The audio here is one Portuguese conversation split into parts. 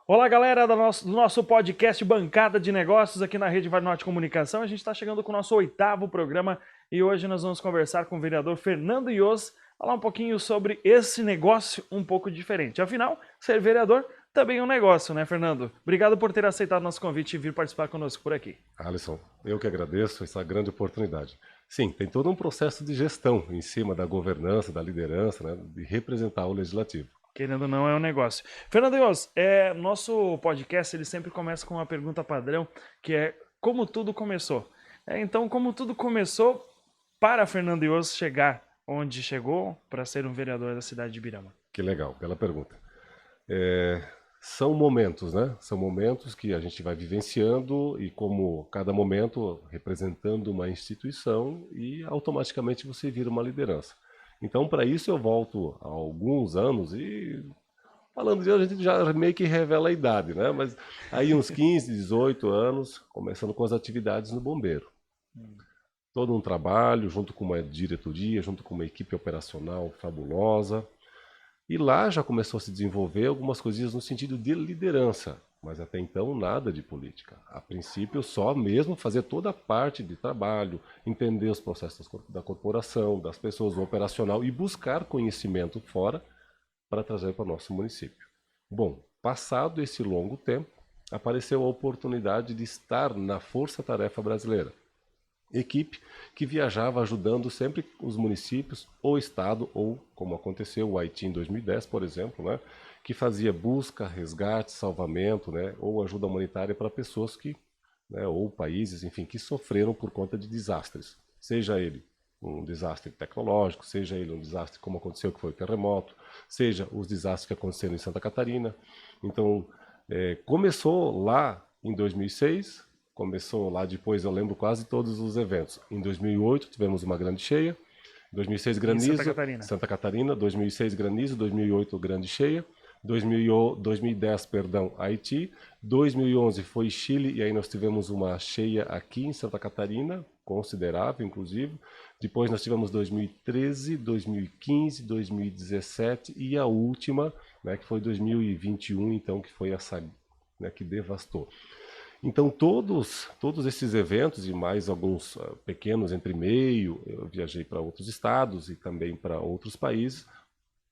Olá, galera do nosso podcast Bancada de Negócios aqui na Rede Vale Norte Comunicação. A gente está chegando com o nosso 8º programa e hoje nós vamos conversar com o vereador Fernando Ios, falar um pouquinho sobre esse negócio um pouco diferente. Afinal, ser vereador também é um negócio, né, Fernando? Obrigado por ter aceitado nosso convite e vir participar conosco por aqui. Alisson, eu que agradeço essa grande oportunidade. Sim, tem todo um processo de gestão em cima da governança, da liderança, né, de representar o legislativo. Querendo ou não, é um negócio. Fernando Ios, nosso podcast ele sempre começa com uma pergunta padrão, que é como tudo começou. Então, como tudo começou para Fernando Ios chegar onde chegou para ser um vereador da cidade de Ibirama? Que legal, bela pergunta. São momentos, né? São momentos que a gente vai vivenciando e como cada momento representando uma instituição e automaticamente você vira uma liderança. Então, para isso eu volto há alguns anos e falando de hoje a gente já meio que revela a idade, né? Mas aí uns 15, 18 anos, começando com as atividades no Bombeiro. Todo um trabalho junto com uma diretoria, junto com uma equipe operacional fabulosa. E lá já começou a se desenvolver algumas coisinhas no sentido de liderança, mas até então nada de política. A princípio só mesmo fazer toda a parte de trabalho, entender os processos da corporação, das pessoas, do operacional e buscar conhecimento fora para trazer para o nosso município. Bom, passado esse longo tempo, apareceu a oportunidade de estar na Força Tarefa Brasileira. Equipe que viajava ajudando sempre os municípios, ou estado, ou, como aconteceu o Haiti em 2010, por exemplo, né, que fazia busca, resgate, salvamento, né, ou ajuda humanitária para pessoas que, né, ou países, enfim, que sofreram por conta de desastres. Seja ele um desastre tecnológico, seja ele um desastre como aconteceu, que foi o terremoto, seja os desastres que aconteceram em Santa Catarina. Então, começou lá em 2006, começou lá depois, eu lembro quase todos os eventos. Em 2008 tivemos uma grande cheia, 2006 granizo, Santa Catarina, 2006 granizo, 2008 grande cheia, 2010, perdão, Haiti, 2011 foi Chile e aí nós tivemos uma cheia aqui em Santa Catarina, considerável inclusive. Depois nós tivemos 2013, 2015, 2017 e a última, né, que foi 2021, então que foi essa, né, que devastou. Então todos esses eventos e mais alguns pequenos entre meio, eu viajei para outros estados e também para outros países,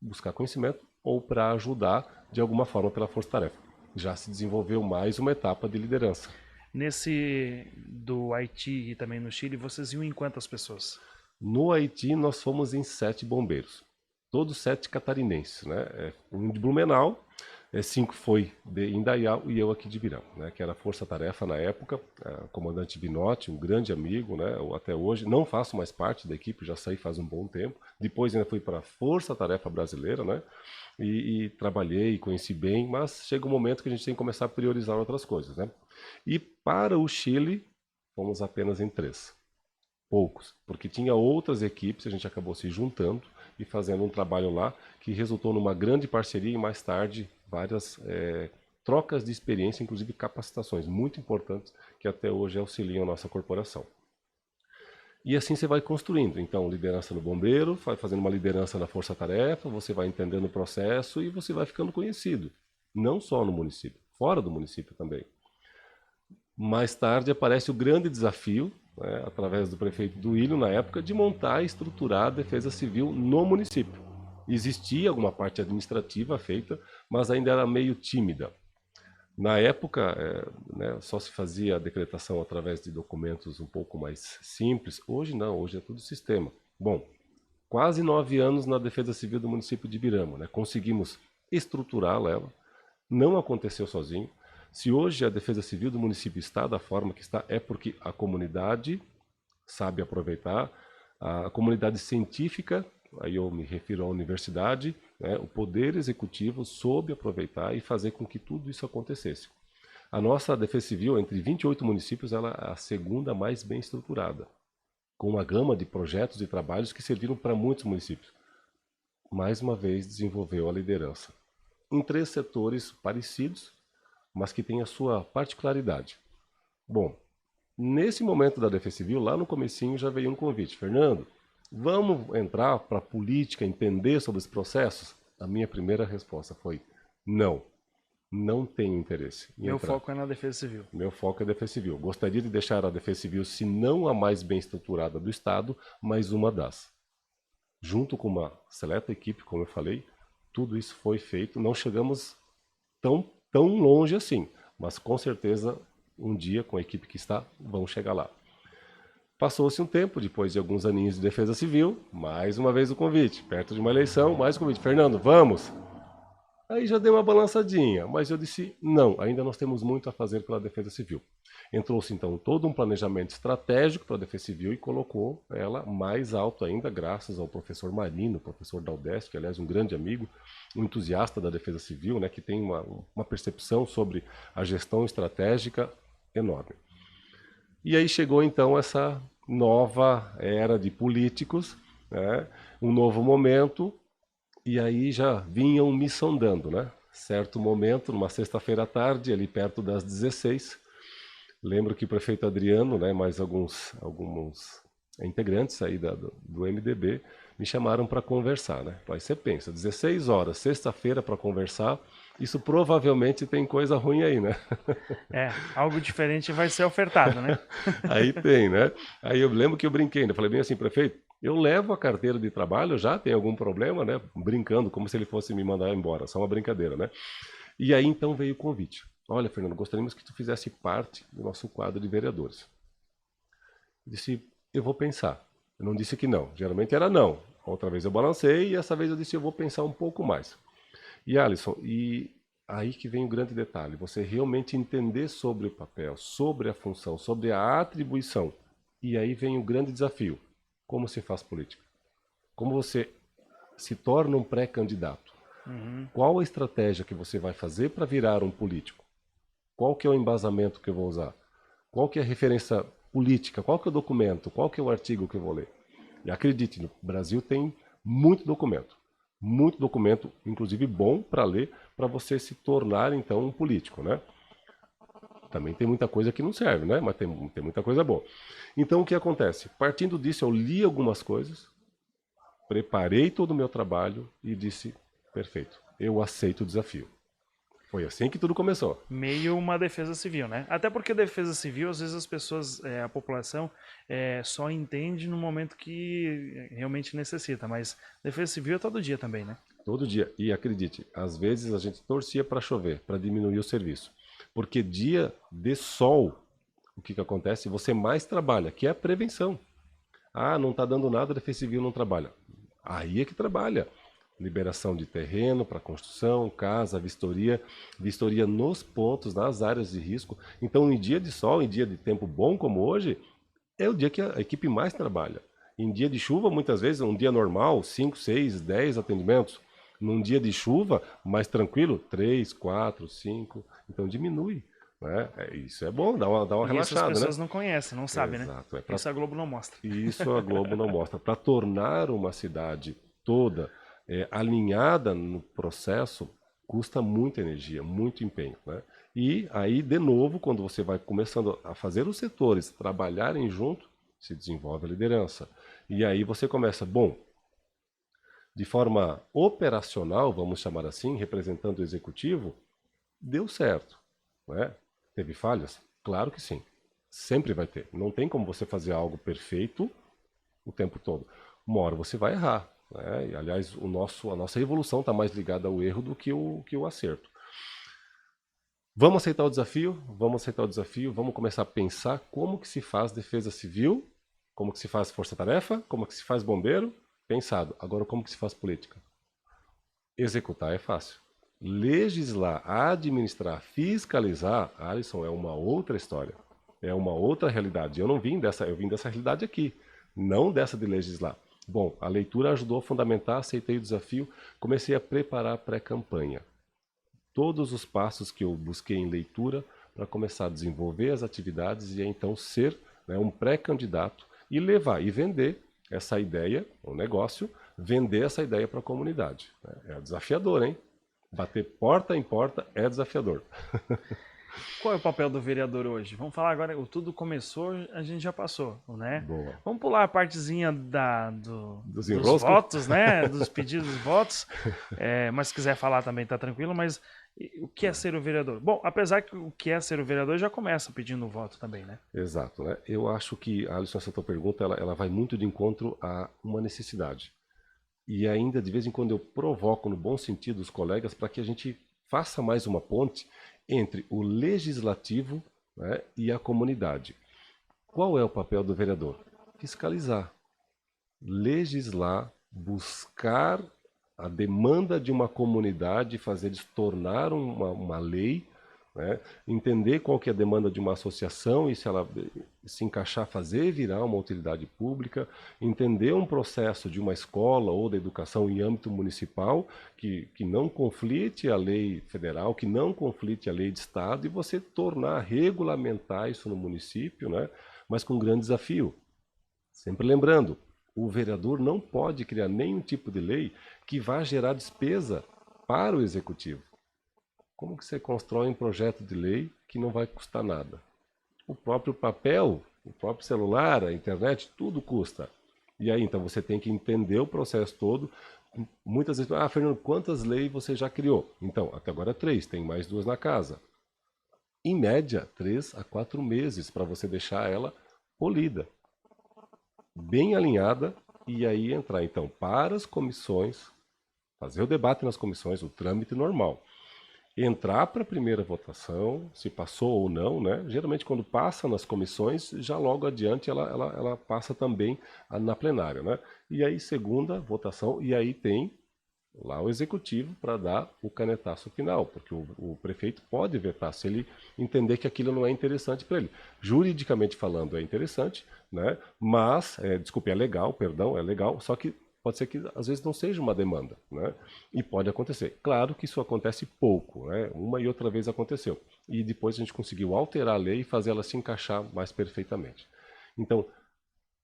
buscar conhecimento ou para ajudar de alguma forma pela Força Tarefa. Já se desenvolveu mais uma etapa de liderança. Nesse do Haiti e também no Chile, vocês iam em quantas pessoas? No Haiti nós fomos em 7 bombeiros, todos 7 catarinenses, né? Um de Blumenau, 5 foi de Indaial e eu aqui de Ibirama, né, que era a Força Tarefa na época, comandante Binotti, um grande amigo, né, até hoje, não faço mais parte da equipe, já saí faz um bom tempo, depois ainda fui para a Força Tarefa Brasileira, né, e trabalhei, conheci bem, mas chega um momento que a gente tem que começar a priorizar outras coisas, né. E para o Chile, fomos apenas em 3, poucos, porque tinha outras equipes, a gente acabou se juntando e fazendo um trabalho lá que resultou numa grande parceria e mais tarde várias trocas de experiência, inclusive capacitações muito importantes que até hoje auxiliam a nossa corporação. E assim você vai construindo, então, liderança no bombeiro, vai fazendo uma liderança na força-tarefa, você vai entendendo o processo e você vai ficando conhecido, não só no município, fora do município também. Mais tarde aparece o grande desafio, né, através do prefeito Duílio, na época, de montar e estruturar a defesa civil no município. Existia alguma parte administrativa feita, mas ainda era meio tímida. Na época, né, só se fazia a decretação através de documentos um pouco mais simples. Hoje não, hoje é tudo sistema. Bom, quase 9 anos na Defesa Civil do município de Ibirama, né? Conseguimos estruturá-la, não aconteceu sozinho. Se hoje a Defesa Civil do município está da forma que está, é porque a comunidade sabe aproveitar, a comunidade científica, aí eu me refiro à universidade, né? O poder executivo soube aproveitar e fazer com que tudo isso acontecesse. A nossa Defesa Civil, entre 28 municípios, ela é a segunda mais bem estruturada, com uma gama de projetos e trabalhos que serviram para muitos municípios. Mais uma vez, desenvolveu a liderança em 3 setores parecidos, mas que têm a sua particularidade. Bom, nesse momento da Defesa Civil, lá no comecinho, já veio um convite. Fernando, vamos entrar para a política, entender sobre os processos? A minha primeira resposta foi não. Não tenho interesse em Meu entrar. foco é na Defesa Civil. Meu foco é a Defesa Civil. Gostaria de deixar a Defesa Civil, se não a mais bem estruturada do Estado, mas uma das. Junto com uma seleta equipe, como eu falei, tudo isso foi feito. Não chegamos tão longe assim, mas com certeza um dia, com a equipe que está, vamos chegar lá. Passou-se um tempo, depois de alguns aninhos de Defesa Civil, mais uma vez o convite. Perto de uma eleição, mais um convite. Fernando, vamos! Aí já deu uma balançadinha, mas eu disse, não, ainda nós temos muito a fazer pela Defesa Civil. Entrou-se então todo um planejamento estratégico para a Defesa Civil e colocou ela mais alto ainda, graças ao professor Marino, professor da UDESC, que aliás um grande amigo, um entusiasta da Defesa Civil, né, que tem uma percepção sobre a gestão estratégica enorme. E aí chegou então essa nova era de políticos, né, um novo momento. E aí já vinham me sondando, né? Certo momento, numa sexta-feira à tarde, ali perto das 16, lembro que o prefeito Adriano, né, mais alguns integrantes aí do MDB, me chamaram para conversar, né? Aí você pensa, 16 horas, sexta-feira para conversar, isso provavelmente tem coisa ruim aí, né? Algo diferente vai ser ofertado, né? Aí tem, né? Aí eu lembro que eu brinquei, né? Falei bem assim, prefeito, eu levo a carteira de trabalho, já tem algum problema, né? Brincando, como se ele fosse me mandar embora, só uma brincadeira, né? E aí então veio o convite. Olha, Fernando, gostaríamos que tu fizesse parte do nosso quadro de vereadores. Eu disse, eu vou pensar. Eu não disse que não, geralmente era não. Outra vez eu balancei e essa vez eu disse, eu vou pensar um pouco mais. E Alisson, e aí que vem o grande detalhe, você realmente entender sobre o papel, sobre a função, sobre a atribuição. E aí vem o grande desafio. Como se faz política? Como você se torna um pré-candidato? Qual a estratégia que você vai fazer para virar um político? Qual que é o embasamento que eu vou usar? Qual que é a referência política? Qual que é o documento? Qual que é o artigo que eu vou ler? E acredite, no Brasil tem muito documento, inclusive bom para ler, para você se tornar então um político, né? Também tem muita coisa que não serve, né? Mas tem muita coisa boa. Então o que acontece? Partindo disso, eu li algumas coisas, preparei todo o meu trabalho e disse, perfeito, eu aceito o desafio. Foi assim que tudo começou. Meio uma defesa civil, né? Até porque defesa civil, às vezes as pessoas, a população, só entende no momento que realmente necessita, mas defesa civil é todo dia também, né? Todo dia. E acredite, às vezes a gente torcia para chover, para diminuir o serviço. Porque dia de sol, o que acontece? Você mais trabalha, que é a prevenção. Ah, não está dando nada, a Defesa Civil não trabalha. Aí é que trabalha. Liberação de terreno para construção, casa, vistoria nos pontos, nas áreas de risco. Então, em dia de sol, em dia de tempo bom como hoje, é o dia que a equipe mais trabalha. Em dia de chuva, muitas vezes, um dia normal, 5, 6, 10 atendimentos. Num dia de chuva, mais tranquilo, 3, 4, 5. Então, diminui. Né? Isso é bom, dá uma relaxada, né? Isso as pessoas não conhecem, não sabem, Exato, né? Isso a Globo não mostra. Isso a Globo não mostra. Para tornar uma cidade toda alinhada no processo, custa muita energia, muito empenho. Né? E aí, de novo, quando você vai começando a fazer os setores trabalharem junto, se desenvolve a liderança. E aí você começa, bom, de forma operacional, vamos chamar assim, representando o executivo, deu certo. Né? Teve falhas? Claro que sim. Sempre vai ter. Não tem como você fazer algo perfeito o tempo todo. Uma hora você vai errar. Né? E, aliás, a nossa evolução está mais ligada ao erro do que o acerto. Vamos aceitar o desafio? Vamos aceitar o desafio. Vamos começar a pensar como que se faz defesa civil, como que se faz força-tarefa, como que se faz bombeiro pensado. Agora, como que se faz política? Executar é fácil. Legislar, administrar, fiscalizar, Alisson, é uma outra história. É uma outra realidade. Eu vim dessa realidade aqui, não dessa de legislar. Bom, a leitura ajudou a fundamentar, aceitei o desafio, comecei a preparar a pré-campanha. Todos os passos que eu busquei em leitura para começar a desenvolver as atividades e então ser, né, um pré-candidato e levar e vender essa ideia, o negócio, vender essa ideia para a comunidade. É desafiador, hein? Bater porta em porta é desafiador. Qual é o papel do vereador hoje? Vamos falar agora, o tudo começou, a gente já passou, né? Boa. Vamos pular a partezinha Dos dos votos, né? Dos pedidos de votos. Mas se quiser falar também tá tranquilo, mas o que é ser o vereador? Bom, apesar que o que é ser o vereador já começa pedindo voto também, né? Exato, né? Eu acho que, Alisson, essa tua pergunta, ela vai muito de encontro a uma necessidade. E ainda, de vez em quando, eu provoco, no bom sentido, os colegas para que a gente faça mais uma ponte entre o legislativo, né, e a comunidade. Qual é o papel do vereador? Fiscalizar, legislar, buscar a demanda de uma comunidade, fazer eles tornar uma lei, né? Entender qual que é a demanda de uma associação e se ela se encaixar, fazer virar uma utilidade pública, entender um processo de uma escola ou da educação em âmbito municipal que não conflite a lei federal, que não conflite a lei de estado e você tornar, regulamentar isso no município, né? Mas com um grande desafio. Sempre lembrando, o vereador não pode criar nenhum tipo de lei que vá gerar despesa para o executivo. Como que você constrói um projeto de lei que não vai custar nada? O próprio papel, o próprio celular, a internet, tudo custa. E aí, então, você tem que entender o processo todo. Muitas vezes, Fernando, quantas leis você já criou? Então, até agora 3, tem mais 2 na casa. Em média, 3 a 4 meses para você deixar ela polida, bem alinhada, e aí entrar, então, para as comissões, fazer o debate nas comissões, o trâmite normal. Entrar para a primeira votação, se passou ou não, né? Geralmente quando passa nas comissões, já logo adiante ela passa também na plenária, né? E aí segunda votação, e aí tem lá o executivo para dar o canetaço final, porque o prefeito pode vetar se ele entender que aquilo não é interessante para ele. Juridicamente falando é interessante, né? Mas, desculpe, é legal, perdão, é legal, só que pode ser que às vezes não seja uma demanda, né? E pode acontecer. Claro que isso acontece pouco, né? Uma e outra vez aconteceu. E depois a gente conseguiu alterar a lei e fazer ela se encaixar mais perfeitamente. Então,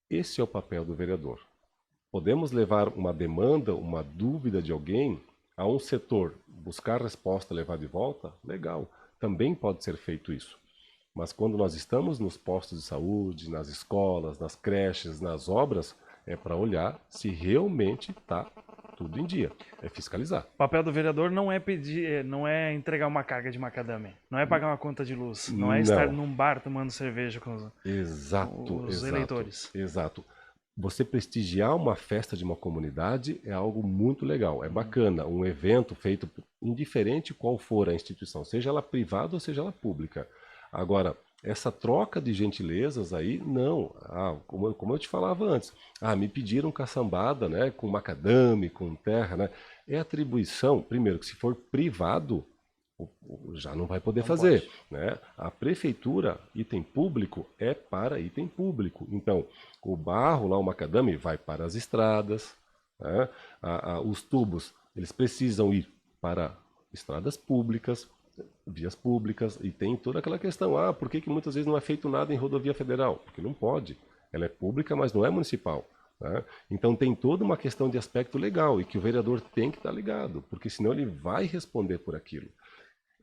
esse é o papel do vereador. Podemos levar uma demanda, uma dúvida de alguém a um setor, buscar resposta, levar de volta? Legal, também pode ser feito isso. Mas quando nós estamos nos postos de saúde, nas escolas, nas creches, nas obras, é para olhar se realmente está tudo em dia. É fiscalizar. O papel do vereador não é pedir, não é entregar uma carga de macadame, não é pagar uma conta de luz, não é estar num bar tomando cerveja com os eleitores. Exato. Você prestigiar uma festa de uma comunidade é algo muito legal, é bacana. Um evento feito, indiferente qual for a instituição, seja ela privada ou seja ela pública. Agora, essa troca de gentilezas aí, não. Como eu te falava antes, me pediram caçambada, né, com macadame, com terra, né? É atribuição, primeiro, que se for privado, já não vai poder fazer, né? A prefeitura, item público, é para item público. Então, o barro lá, o macadame, vai para as estradas, né? Os tubos, eles precisam ir para estradas públicas, vias públicas, e tem toda aquela questão, por que muitas vezes não é feito nada em rodovia federal? Porque não pode. Ela é pública, mas não é municipal. Né? Então tem toda uma questão de aspecto legal, e que o vereador tem que estar ligado, porque senão ele vai responder por aquilo.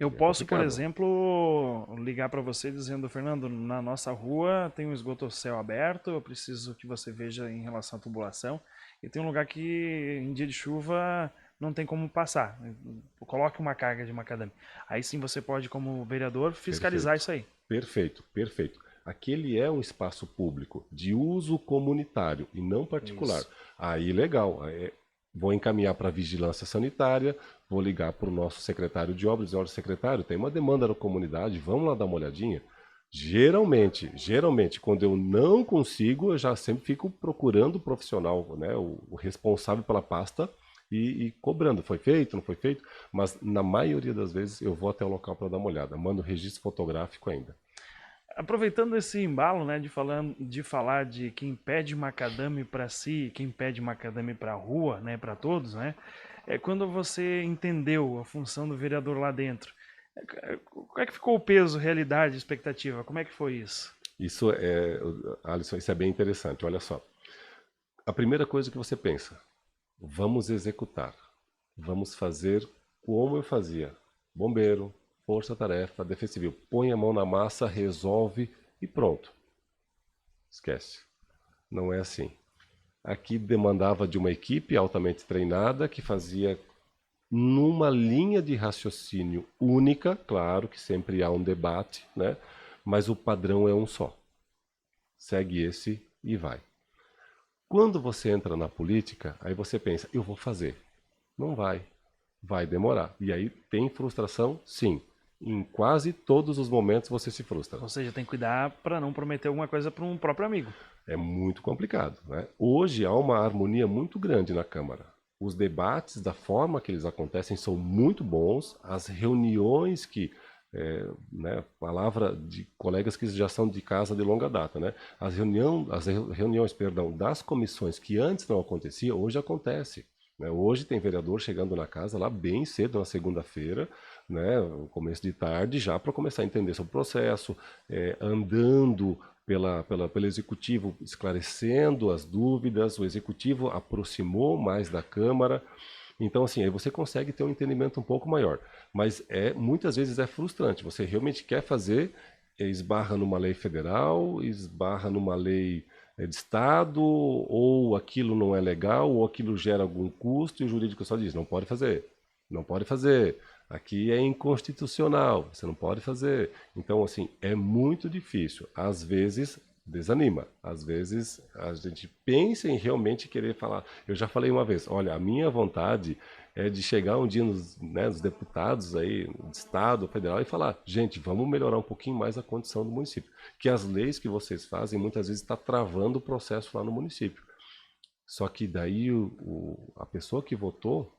Eu posso, por exemplo, ligar para você dizendo, Fernando, na nossa rua tem um esgoto céu aberto, eu preciso que você veja em relação à tubulação, e tem um lugar que em dia de chuva não tem como passar. Coloque uma carga de macadame. Aí sim você pode, como vereador, fiscalizar isso aí. Perfeito. Aquele é um espaço público de uso comunitário e não particular. Isso. Aí legal. Vou encaminhar para a vigilância sanitária, vou ligar para o nosso secretário de obras, dizer, olha, secretário, tem uma demanda da comunidade, vamos lá dar uma olhadinha. Geralmente, quando eu não consigo, eu já sempre fico procurando o profissional, né, o responsável pela pasta e cobrando. Foi feito, não foi feito? Mas na maioria das vezes eu vou até o local para dar uma olhada. Mando registro fotográfico ainda. Aproveitando esse embalo, né, de falar de quem pede macadame para si, quem pede macadame para a rua, né, para todos, né, é quando você entendeu a função do vereador lá dentro. Como é que ficou o peso, realidade, expectativa? Como é que foi isso? Isso é, Alisson, isso é bem interessante. Olha só. A primeira coisa que você pensa, vamos executar. Vamos fazer como eu fazia. Bombeiro, força-tarefa, defesa civil. Põe a mão na massa, resolve e pronto. Esquece. Não é assim. Aqui demandava de uma equipe altamente treinada que fazia numa linha de raciocínio única, claro que sempre há um debate, né? Mas o padrão é um só. Segue esse e vai. Quando você entra na política, aí você pensa, eu vou fazer. Não vai. Vai demorar. E aí tem frustração? Sim. Em quase todos os momentos você se frustra. Ou seja, tem que cuidar para não prometer alguma coisa para um próprio amigo. É muito complicado, né? Hoje há uma harmonia muito grande na Câmara. Os debates, da forma que eles acontecem, são muito bons. As reuniões né, palavra de colegas que já são de casa de longa data, né? As reuniões, perdão, das comissões que antes não acontecia, hoje acontece. Né? Hoje tem vereador chegando na casa lá bem cedo, na segunda-feira, né, no começo de tarde, já para começar a entender sobre o processo, andando pelo executivo, esclarecendo as dúvidas, o executivo aproximou mais da Câmara. Então, assim, aí você consegue ter um entendimento um pouco maior. Mas muitas vezes é frustrante. Você realmente quer fazer, esbarra numa lei federal, esbarra numa lei de Estado, ou aquilo não é legal, ou aquilo gera algum custo, e o jurídico só diz, não pode fazer, não pode fazer. Aqui é inconstitucional, você não pode fazer. Então, assim, é muito difícil. Às vezes desanima. Às vezes a gente pensa em realmente querer falar. Eu já falei uma vez, olha, a minha vontade é de chegar um dia nos deputados aí, do Estado, federal, e falar, gente, vamos melhorar um pouquinho mais a condição do município. Que as leis que vocês fazem, muitas vezes, está travando o processo lá no município. Só que daí a pessoa que votou,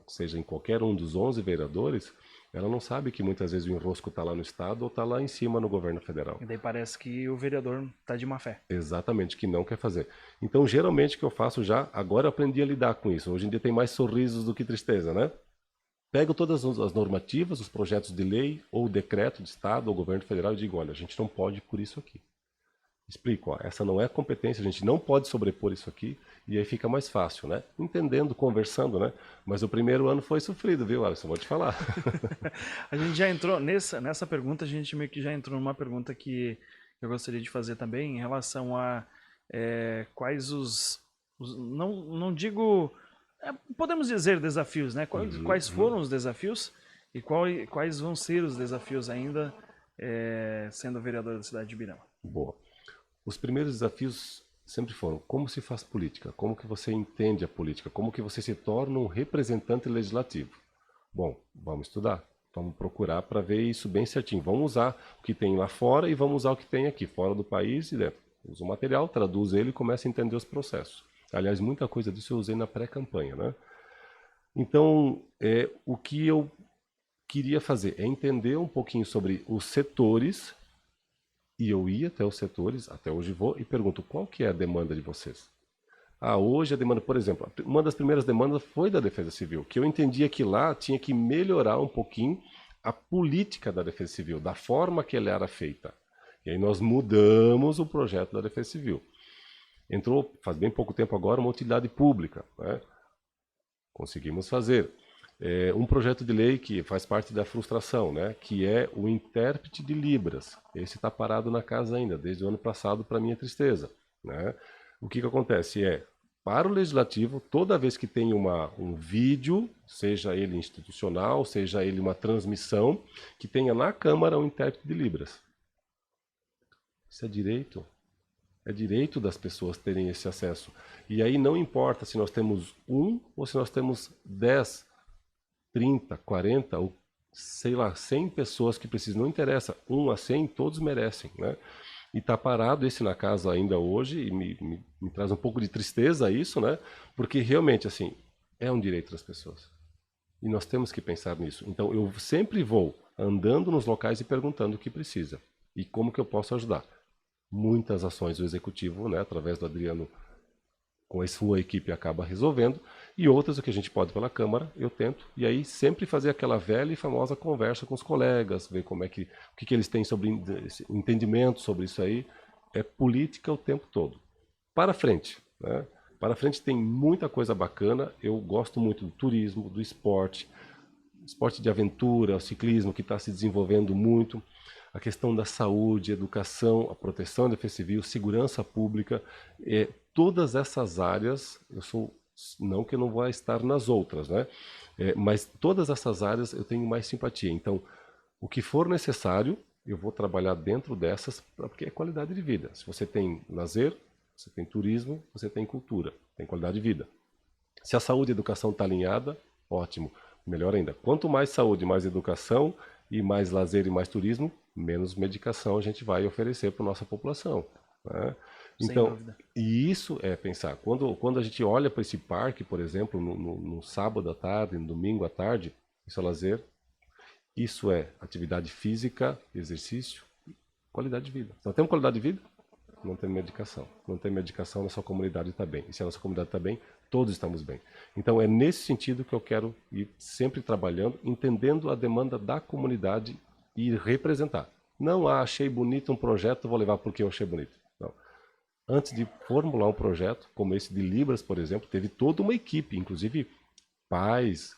seja em qualquer um dos 11 vereadores, ela não sabe que muitas vezes o enrosco está lá no Estado ou está lá em cima no governo federal. E daí parece que o vereador está de má fé. Exatamente, que não quer fazer. Então, geralmente, o que eu faço já, agora eu aprendi a lidar com isso. Hoje em dia tem mais sorrisos do que tristeza, né? Pego todas as normativas, os projetos de lei, ou decreto de Estado, ou governo federal, e digo, olha, a gente não pode por isso aqui. Explico, ó, essa não é competência, a gente não pode sobrepor isso aqui, e aí fica mais fácil, né? Entendendo, conversando, né? Mas o primeiro ano foi sofrido, viu, Alisson? Vou te falar. A gente já entrou nessa pergunta, a gente meio que já entrou numa pergunta que eu gostaria de fazer também em relação a quais não digo, podemos dizer desafios, né? Quais foram os desafios e quais vão ser os desafios ainda sendo vereador da cidade de Ibirama? Boa. Os primeiros desafios sempre foram como se faz política, como que você entende a política, como que você se torna um representante legislativo. Bom, vamos estudar, vamos procurar para ver isso bem certinho. Vamos usar o que tem lá fora e vamos usar o que tem aqui, fora do país e dentro. Usa o material, traduz ele e começa a entender os processos. Aliás, muita coisa disso eu usei na pré-campanha, né? Então, o que eu queria fazer é entender um pouquinho sobre os setores. E eu ia até os setores, até hoje vou, e pergunto, qual que é a demanda de vocês? Ah, hoje a demanda, por exemplo, uma das primeiras demandas foi da Defesa Civil, que eu entendia que lá tinha que melhorar um pouquinho a política da Defesa Civil, da forma que ela era feita. E aí nós mudamos o projeto da Defesa Civil. Entrou, faz bem pouco tempo agora, uma utilidade pública, né? Conseguimos fazer. Um projeto de lei que faz parte da frustração, né? Que é o intérprete de Libras. Esse está parado na casa ainda, desde o ano passado, para minha tristeza, né? O que acontece para o Legislativo, toda vez que tem um vídeo, seja ele institucional, seja ele uma transmissão, que tenha na Câmara um intérprete de Libras. Isso é direito. É direito das pessoas terem esse acesso. E aí não importa se nós temos 1 ou se nós temos 10, 30, 40, ou sei lá, 100 pessoas que precisam, não interessa, 1 a 100, todos merecem, né? E está parado esse na casa ainda hoje, e me traz um pouco de tristeza isso, né? Porque realmente, assim, é um direito das pessoas. E nós temos que pensar nisso. Então, eu sempre vou andando nos locais e perguntando o que precisa. E como que eu posso ajudar. Muitas ações do Executivo, né, através do Adriano, com a sua equipe, acaba resolvendo. E outras, o que a gente pode pela Câmara, eu tento. E aí, sempre fazer aquela velha e famosa conversa com os colegas, ver como é que, o que eles têm sobre entendimento sobre isso aí. É política o tempo todo. Para frente, né? Para frente tem muita coisa bacana. Eu gosto muito do turismo, do esporte de aventura, o ciclismo que está se desenvolvendo muito, a questão da saúde, educação, a proteção da defesa civil, segurança pública, todas essas áreas, eu sou, não que eu não vá estar nas outras, né? Mas todas essas áreas eu tenho mais simpatia. Então, o que for necessário, eu vou trabalhar dentro dessas, porque é qualidade de vida. Se você tem lazer, você tem turismo, você tem cultura, tem qualidade de vida. Se a saúde e a educação está alinhada, ótimo. Melhor ainda. Quanto mais saúde, mais educação, e mais lazer e mais turismo, menos medicação a gente vai oferecer para a nossa população, né? Sem Então, dúvida. e isso é pensar. Quando a gente olha para esse parque, por exemplo, no sábado à tarde, no domingo à tarde, isso é lazer, isso é atividade física, exercício, qualidade de vida. Se não temos qualidade de vida, não tem medicação. Não tem medicação, nossa comunidade está bem. E se a nossa comunidade está bem, todos estamos bem. Então é nesse sentido que eu quero ir sempre trabalhando, entendendo a demanda da comunidade e representar. Não, achei bonito um projeto, vou levar porque eu achei bonito. Não. Antes de formular um projeto, como esse de Libras, por exemplo, teve toda uma equipe, inclusive pais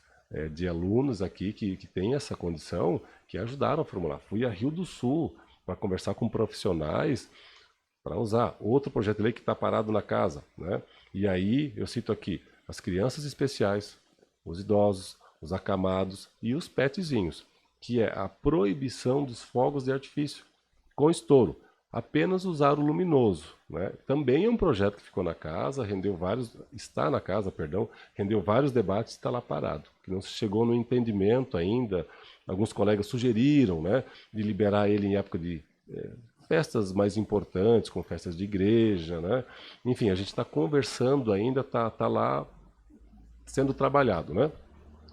de alunos aqui que têm essa condição, que ajudaram a formular. Fui a Rio do Sul para conversar com profissionais para usar. Outro projeto de lei que está parado na casa, né? E aí eu cito aqui as crianças especiais, os idosos, os acamados e os petzinhos, que é a proibição dos fogos de artifício com estouro. Apenas usar o luminoso, né? Também é um projeto que ficou na casa, está na casa, perdão, rendeu vários debates, está lá parado, que não se chegou no entendimento ainda. Alguns colegas sugeriram, né, de liberar ele em época de festas mais importantes, com festas de igreja, né? Enfim, a gente está conversando ainda, está lá sendo trabalhado, né?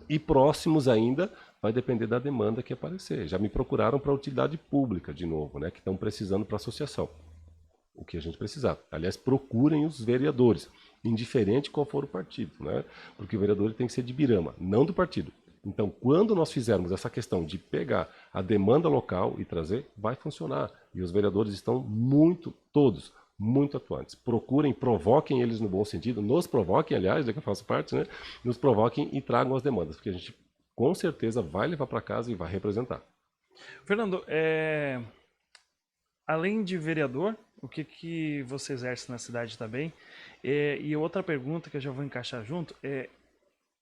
E próximos ainda vai depender da demanda que aparecer. Já me procuraram para utilidade pública de novo, né? Que estão precisando para associação. O que a gente precisar. Aliás, procurem os vereadores, indiferente qual for o partido, né? Porque o vereador tem que ser de Birama, não do partido. Então, quando nós fizermos essa questão de pegar a demanda local e trazer, vai funcionar. E os vereadores estão todos, muito atuantes. Procurem, provoquem eles no bom sentido, nos provoquem, aliás, que eu faço parte, né? Nos provoquem e tragam as demandas, porque a gente com certeza vai levar para casa e vai representar. Fernando, além de vereador, o que você exerce na cidade também? E outra pergunta que eu já vou encaixar junto é: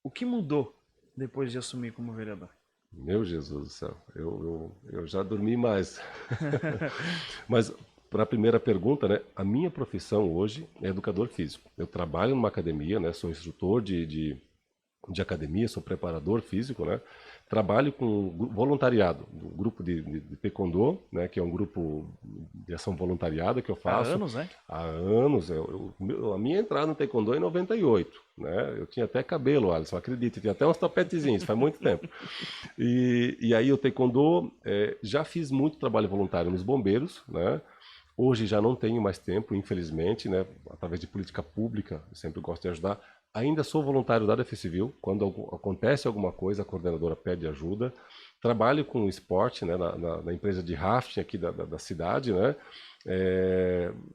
o que mudou depois de assumir como vereador? Meu Jesus do céu, eu já dormi mais. Mas para a primeira pergunta, né, a minha profissão hoje é educador físico. Eu trabalho numa academia, né, sou instrutor de academia, sou preparador físico, né? Trabalho com voluntariado, do grupo de Taekwondo, né? Que é um grupo de ação voluntariada que eu Há faço. anos, né? Há anos. A minha entrada no Taekwondo é em 98, né? Eu tinha até cabelo, Alisson, acredite, tinha até uns tapetezinhos, faz muito tempo. E aí o Taekwondo, já fiz muito trabalho voluntário nos bombeiros, né? Hoje já não tenho mais tempo, infelizmente, né? Através de política pública, eu sempre gosto de ajudar. Ainda sou voluntário da Defesa Civil. Quando acontece alguma coisa, a coordenadora pede ajuda. Trabalho com esporte, né, na empresa de rafting aqui da cidade, né?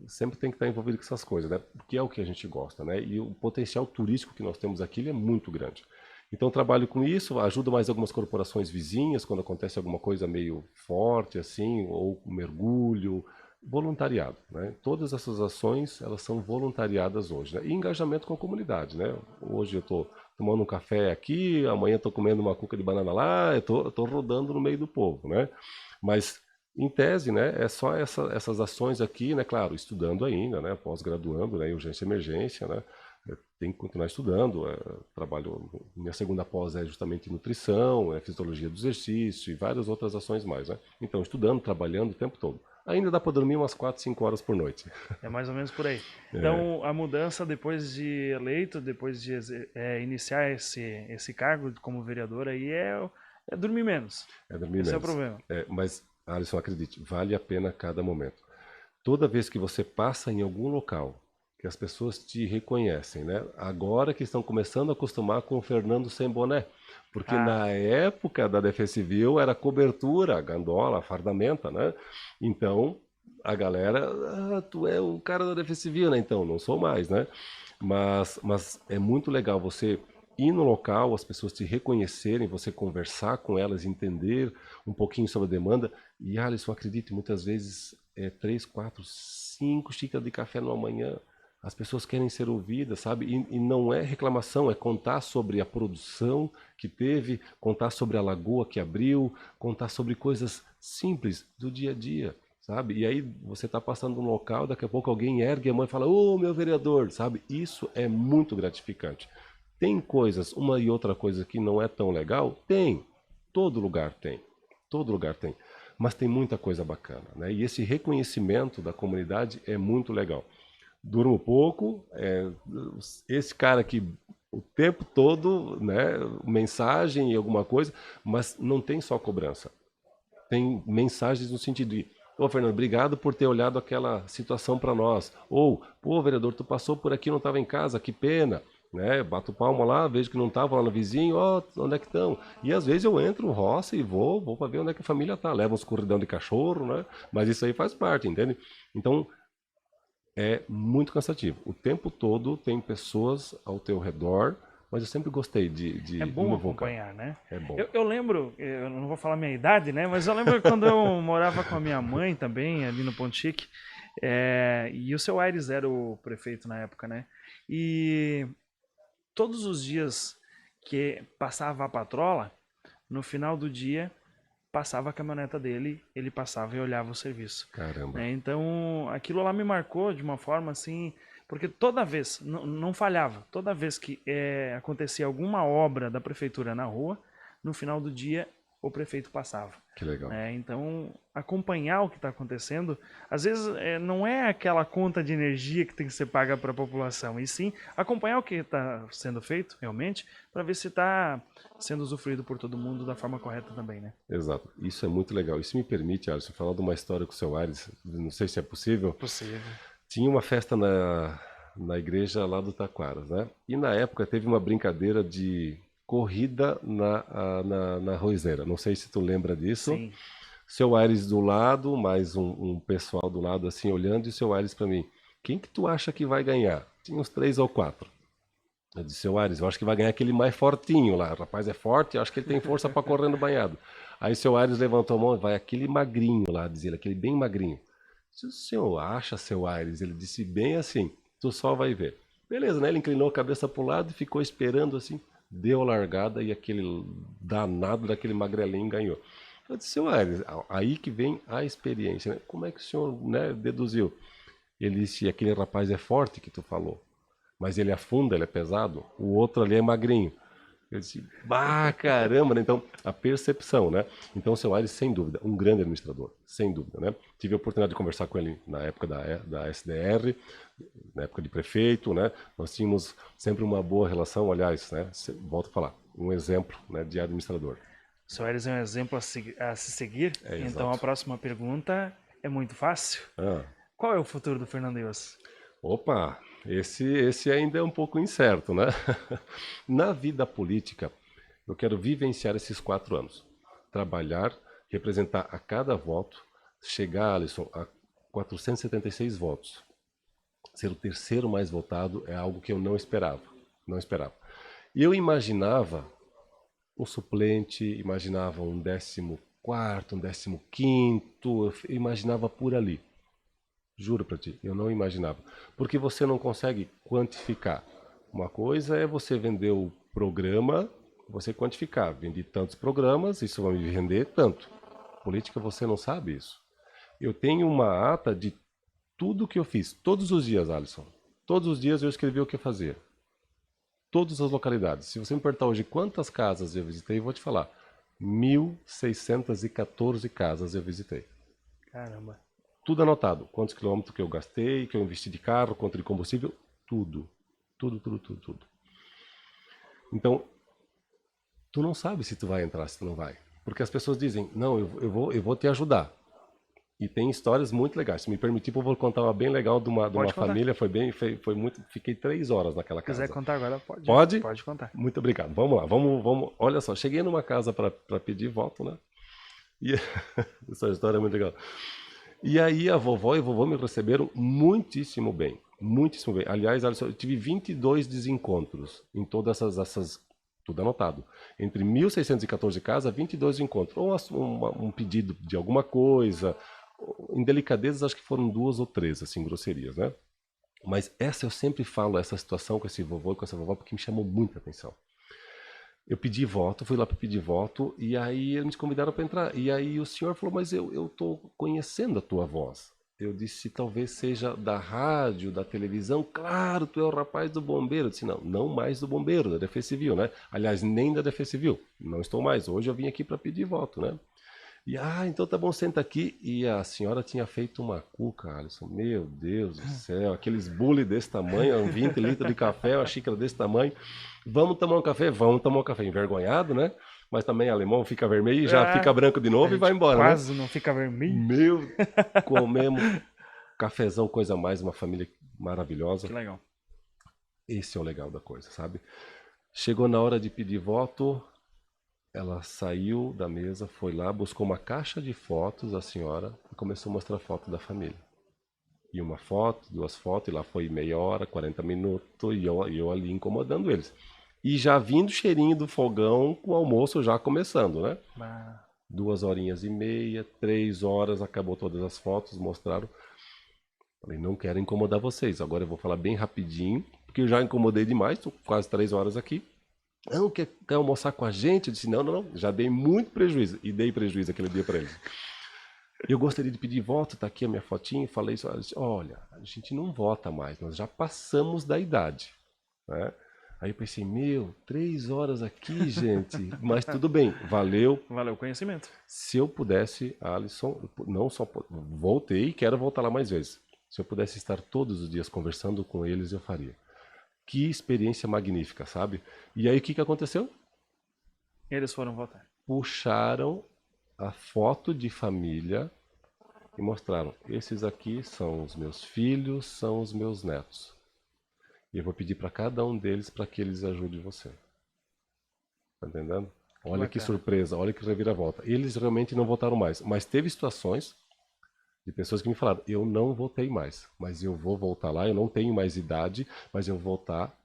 Sempre tem que estar envolvido com essas coisas, né? Porque é o que a gente gosta, né? E o potencial turístico que nós temos aqui ele é muito grande. Então trabalho com isso, ajudo mais algumas corporações vizinhas quando acontece alguma coisa meio forte assim, ou mergulho, voluntariado, né? Todas essas ações elas são voluntariadas hoje, né? E engajamento com a comunidade, né? Hoje eu estou tomando um café aqui, amanhã estou comendo uma cuca de banana lá, eu tô rodando no meio do povo, né? Mas em tese, né, é só essas ações aqui, né? Claro, estudando ainda, né? Pós-graduando, né? Em urgência e emergência, né? Tem que continuar estudando. Trabalho, minha segunda pós é justamente nutrição, fisiologia do exercício e várias outras ações mais, né? Então, estudando, trabalhando o tempo todo. Ainda dá para dormir umas 4, 5 horas por noite. É mais ou menos por aí. Então, a mudança depois de eleito, depois de iniciar esse cargo como vereador aí é dormir menos. É dormir Esse é o menos. problema. Mas, Alisson, acredite, vale a pena cada momento. Toda vez que você passa em algum local, que as pessoas te reconhecem, né? Agora que estão começando a acostumar com o Fernando sem boné. Porque na época da Defesa Civil era cobertura, gandola, fardamenta, né? Então, a galera, tu é o cara da Defesa Civil, né? Então, não sou mais, né? Mas é muito legal você ir no local, as pessoas te reconhecerem, você conversar com elas, entender um pouquinho sobre a demanda. E, Alisson, acredite, muitas vezes 3, 4, 5 xícaras de café numa manhã. As pessoas querem ser ouvidas, sabe? E não é reclamação, é contar sobre a produção que teve, contar sobre a lagoa que abriu, contar sobre coisas simples do dia a dia, sabe? E aí você está passando num local, daqui a pouco alguém ergue a mão e fala: ô, meu vereador, sabe? Isso é muito gratificante. Tem coisas, uma e outra coisa que não é tão legal? Tem. Todo lugar tem. Todo lugar tem. Mas tem muita coisa bacana, né? E esse reconhecimento da comunidade é muito legal. Durmo pouco, esse cara que o tempo todo, né, mensagem e alguma coisa, mas não tem só cobrança. Tem mensagens no sentido de: ô Fernando, obrigado por ter olhado aquela situação para nós. Ou, pô, vereador, tu passou por aqui, não estava em casa, que pena. Né? Bato palma lá, vejo que não estava lá no vizinho, ó, onde é que estão? E às vezes eu entro no roça e vou para ver onde é que a família tá. Levo uns corridão de cachorro, né? Mas isso aí faz parte, entende? Então, é muito cansativo. O tempo todo tem pessoas ao teu redor, mas eu sempre gostei de É me bom invocar. acompanhar, né? É bom. Eu lembro, eu não vou falar minha idade, né? Mas eu lembro quando eu morava com a minha mãe também, ali no Ponte Chique, e o seu Aires era o prefeito na época, né? E todos os dias que passava a patrola, no final do dia, passava a caminhoneta dele, ele passava e olhava o serviço. Caramba. Né? Então, aquilo lá me marcou de uma forma assim, porque toda vez, não falhava, toda vez que acontecia alguma obra da prefeitura na rua, no final do dia o prefeito passava. Que legal. Né? Então, acompanhar o que está acontecendo, às vezes não é aquela conta de energia que tem que ser paga para a população, e sim acompanhar o que está sendo feito realmente, para ver se está sendo usufruído por todo mundo da forma correta também, né? Exato. Isso é muito legal. Isso me permite, Alisson, falar de uma história com o seu Aires, não sei se é possível. Possível. Tinha uma festa na igreja lá do Taquaras, né? E na época teve uma brincadeira de corrida na roseira. Não sei se tu lembra disso. Sim. Seu Aires do lado, mais um pessoal do lado assim olhando, e o seu Aires para mim: quem que tu acha que vai ganhar? Tinha uns 3 ou 4. Eu disse: seu Aires, eu acho que vai ganhar aquele mais fortinho lá. O rapaz é forte, eu acho que ele tem força para correr no banhado. Aí o seu Aires levantou a mão: vai aquele magrinho lá, diz ele, aquele bem magrinho. Se o senhor acha, seu Aires, ele disse bem assim: tu só vai ver. Beleza, né? Ele inclinou a cabeça para o lado e ficou esperando assim. Deu a largada e aquele danado daquele magrelinho ganhou. Eu disse: seu Aires, aí que vem a experiência, né? Como é que o senhor, né, deduziu? Ele disse: aquele rapaz é forte que tu falou, mas ele afunda, ele é pesado. O outro ali é magrinho. Eu disse: bah, caramba, né? Então, a percepção, né? Então, o seu Aires, sem dúvida, um grande administrador, sem dúvida, né? Tive a oportunidade de conversar com ele na época da SDR, na época de prefeito, né? Nós tínhamos sempre uma boa relação, aliás, né? Volto a falar, um exemplo, né, de administrador. O seu Aires é um exemplo a se seguir. Então, a Exato. próxima pergunta é muito fácil. Ah, Qual é o futuro do Fernando Ios? opa, esse ainda é um pouco incerto, né? Na vida política, eu quero vivenciar esses 4 anos. Trabalhar, representar a cada voto, chegar, Alisson, a 476 votos. Ser o terceiro mais votado é algo que eu não esperava. Não esperava. E eu imaginava um suplente, imaginava um 14º, um 15º, eu imaginava por ali. Juro pra ti, eu não imaginava. Porque você não consegue quantificar. Uma coisa é você vender o programa, você quantificar. Vendi tantos programas, isso vai me vender tanto. Política, você não sabe isso. Eu tenho uma ata de tudo que eu fiz. Todos os dias, Alisson. Todos os dias eu escrevi o que eu fazia. todas as localidades. Se você me perguntar hoje quantas casas eu visitei, eu vou te falar. 1.614 casas eu visitei. Caramba. Tudo anotado. Quantos quilômetros que eu gastei, que eu investi de carro, quanto de combustível, tudo. Tudo, tudo, tudo, tudo. Então, tu não sabe se tu vai entrar, se tu não vai. Porque as pessoas dizem, não, eu vou te ajudar. E tem histórias muito legais. Se me permitir, eu vou contar uma bem legal de uma Pode contar. família. Foi muito. Fiquei 3 horas naquela Se quiser casa. contar agora, pode. Pode? Pode contar. Muito obrigado. Vamos lá, vamos. Olha só, cheguei numa casa para pedir voto, né? E essa história é muito legal. E aí a vovó e o vovô me receberam muitíssimo bem. Muitíssimo bem. Aliás, eu tive 22 desencontros em todas essas tudo anotado. Entre 1.614 casas, 22 encontros. Ou um pedido de alguma coisa. Em delicadezas, acho que foram 2 ou 3, assim, grosserias, né? Mas essa eu sempre falo, essa situação com esse vovô e com essa vovó, porque me chamou muita atenção. Eu pedi voto, fui lá para pedir voto, e aí eles me convidaram para entrar. E aí o senhor falou, mas eu estou conhecendo a tua voz. Eu disse, talvez seja da rádio, da televisão. Claro, tu é o rapaz do bombeiro. Eu disse, não mais do bombeiro, da Defesa Civil, né? Aliás, nem da Defesa Civil. Não estou mais. Hoje eu vim aqui para pedir voto, né? E, então tá bom, senta aqui. E a senhora tinha feito uma cuca, Alisson. Meu Deus do céu, aqueles bule desse tamanho, 20 litros de café, uma xícara desse tamanho. Vamos tomar um café? Vamos tomar um café. Envergonhado, né? Mas também alemão fica vermelho e já fica branco de novo e vai embora, quase né? não fica vermelho. Meu, comemos cafezão, coisa mais, uma família maravilhosa. Que legal. Esse é o legal da coisa, sabe? Chegou na hora de pedir voto, ela saiu da mesa, foi lá, buscou uma caixa de fotos, a senhora, e começou a mostrar foto da família. E uma foto, 2 fotos, e lá foi meia hora, 40 minutos, e eu ali incomodando eles. E já vindo o cheirinho do fogão, com o almoço já começando, né? 2h30, 3 horas, acabou todas as fotos, mostraram. Falei, não quero incomodar vocês, agora eu vou falar bem rapidinho, porque eu já incomodei demais, estou quase 3 horas aqui. Não, quer almoçar com a gente? Eu disse, não, já dei muito prejuízo. E dei prejuízo aquele dia para eles. Eu gostaria de pedir voto, tá aqui a minha fotinha, falei isso, olha, a gente não vota mais, nós já passamos da idade, né? Aí eu pensei, 3 horas aqui, gente, mas tudo bem, valeu. Valeu o conhecimento. Se eu pudesse, Alisson, não só voltei e quero voltar lá mais vezes. Se eu pudesse estar todos os dias conversando com eles, eu faria. Que experiência magnífica, sabe? E aí o que aconteceu? Eles foram votar. Puxaram a foto de família e mostraram, esses aqui são os meus filhos, são os meus netos. E eu vou pedir para cada um deles para que eles ajudem você. Tá entendendo? Olha que surpresa, olha que reviravolta. Eles realmente não votaram mais, mas teve situações de pessoas que me falaram, eu não votei mais, mas eu vou voltar lá, eu não tenho mais idade, mas eu vou votar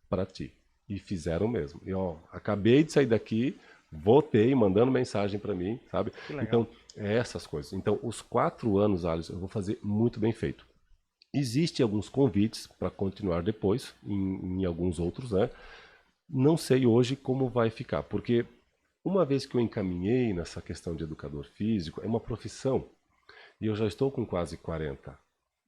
para ti. E fizeram mesmo. E acabei de sair daqui, votei, mandando mensagem para mim, sabe? Então, é essas coisas. Então, os 4 anos, Alisson, eu vou fazer muito bem feito. Existem alguns convites para continuar depois, em alguns outros, né? Não sei hoje como vai ficar, porque uma vez que eu encaminhei nessa questão de educador físico, é uma profissão, e eu já estou com quase 40.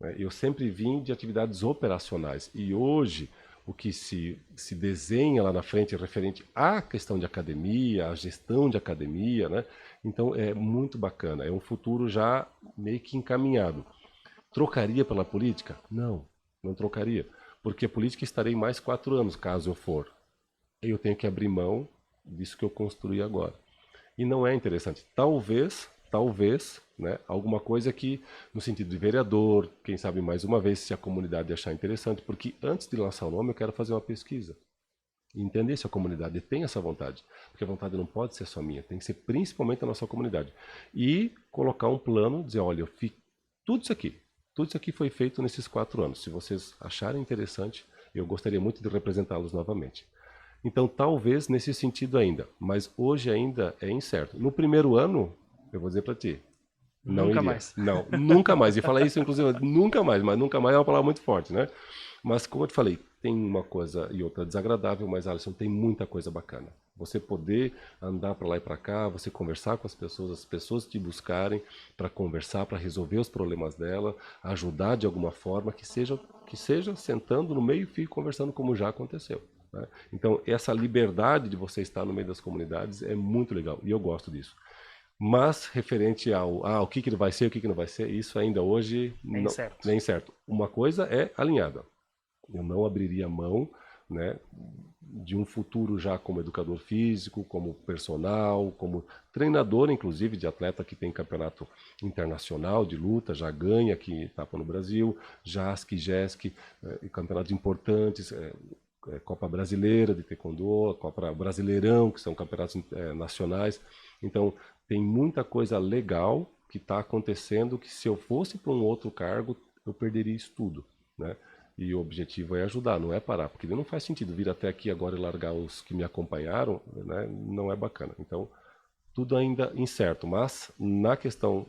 Né? Eu sempre vim de atividades operacionais, e hoje o que se desenha lá na frente referente à questão de academia, à gestão de academia, né? Então é muito bacana, é um futuro já meio que encaminhado. Trocaria pela política? Não trocaria, porque a política estarei mais 4 anos, caso eu for. Eu tenho que abrir mão disso que eu construí agora. E não é interessante. Talvez, né, alguma coisa que, no sentido de vereador, quem sabe mais uma vez, se a comunidade achar interessante, porque antes de lançar o nome eu quero fazer uma pesquisa. E entender se a comunidade tem essa vontade. Porque a vontade não pode ser só minha, tem que ser principalmente a nossa comunidade. E colocar um plano, dizer, olha, tudo isso aqui foi feito nesses 4 anos. Se vocês acharem interessante, eu gostaria muito de representá-los novamente. Então, talvez nesse sentido ainda, mas hoje ainda é incerto. No primeiro ano, eu vou dizer para ti, não nunca iria. Mais. Não, nunca mais. E falar isso, inclusive, nunca mais, mas nunca mais é uma palavra muito forte, né? Mas, como eu te falei, tem uma coisa e outra desagradável, mas, Alisson, tem muita coisa bacana. Você poder andar para lá e para cá, você conversar com as pessoas te buscarem para conversar, para resolver os problemas dela, ajudar de alguma forma, que seja sentando no meio-fio conversando como já aconteceu. né? Então, essa liberdade de você estar no meio das comunidades é muito legal e eu gosto disso. Mas, referente ao o que vai ser, o que não vai ser, isso ainda hoje Nem certo. nem certo. Uma coisa é alinhada. Eu não abriria mão, né, de um futuro já como educador físico, como personal, como treinador, inclusive, de atleta que tem campeonato internacional de luta, já ganha aqui etapa no Brasil, JASC, GESC, campeonatos importantes, Copa Brasileira de Taekwondo, Copa Brasileirão, que são campeonatos nacionais. Então, tem muita coisa legal que está acontecendo que se eu fosse para um outro cargo, eu perderia isso tudo, né? E o objetivo é ajudar, não é parar, porque não faz sentido vir até aqui agora e largar os que me acompanharam, né? Não é bacana. Então, tudo ainda incerto, mas na questão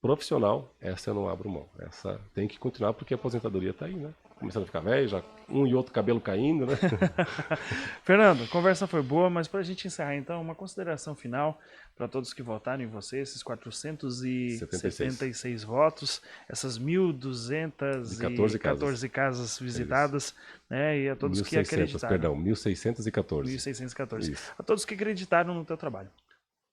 profissional, essa eu não abro mão. Essa tem que continuar porque a aposentadoria está aí, né? Começando a ficar velho, já um e outro cabelo caindo, né? Fernando, a conversa foi boa, mas para a gente encerrar então, uma consideração final para todos que votaram em você, esses 476 votos, essas 1.214 casas visitadas, né? E a todos que acreditaram. Perdão, 1.614. 1.614. Isso. A todos que acreditaram no teu trabalho.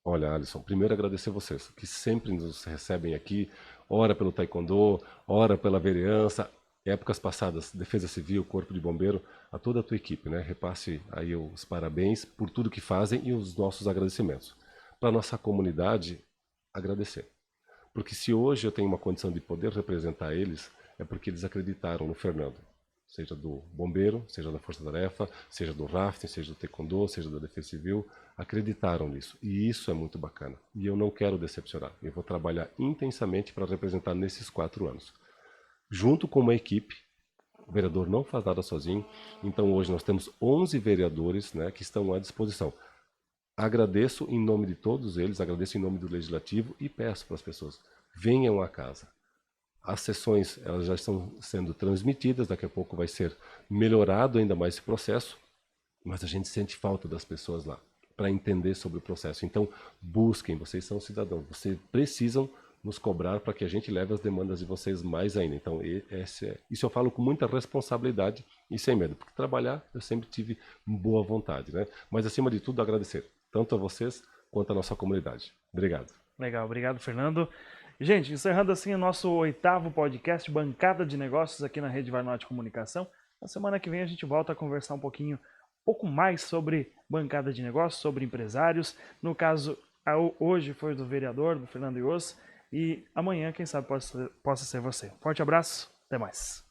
Olha, Alisson, primeiro agradecer vocês, que sempre nos recebem aqui, ora pelo Taekwondo, ora pela vereança, épocas passadas, Defesa Civil, Corpo de Bombeiro, a toda a tua equipe, né? Repasse aí os parabéns por tudo que fazem e os nossos agradecimentos. Para a nossa comunidade, agradecer. Porque se hoje eu tenho uma condição de poder representar eles, é porque eles acreditaram no Fernando. Seja do bombeiro, seja da Força Tarefa, seja do rafting, seja do Taekwondo, seja da Defesa Civil, acreditaram nisso. E isso é muito bacana. E eu não quero decepcionar. Eu vou trabalhar intensamente para representar nesses 4 anos. Junto com uma equipe, o vereador não faz nada sozinho, então hoje nós temos 11 vereadores, né, que estão à disposição. Agradeço em nome de todos eles, agradeço em nome do Legislativo e peço para as pessoas, venham à casa. As sessões elas já estão sendo transmitidas, daqui a pouco vai ser melhorado ainda mais esse processo, mas a gente sente falta das pessoas lá para entender sobre o processo. Então, busquem, vocês são cidadãos, vocês precisam nos cobrar para que a gente leve as demandas de vocês mais ainda. Então, isso eu falo com muita responsabilidade e sem medo, porque trabalhar eu sempre tive boa vontade, né? Mas, acima de tudo, agradecer, tanto a vocês quanto a nossa comunidade. Obrigado. Legal, obrigado, Fernando. Gente, encerrando assim o nosso 8º podcast Bancada de Negócios aqui na Rede Vai Norte Comunicação. Na semana que vem a gente volta a conversar um pouco mais sobre bancada de negócios, sobre empresários. No caso, hoje foi do vereador, do Fernando Ios, e amanhã, quem sabe, possa ser você. Forte abraço, até mais.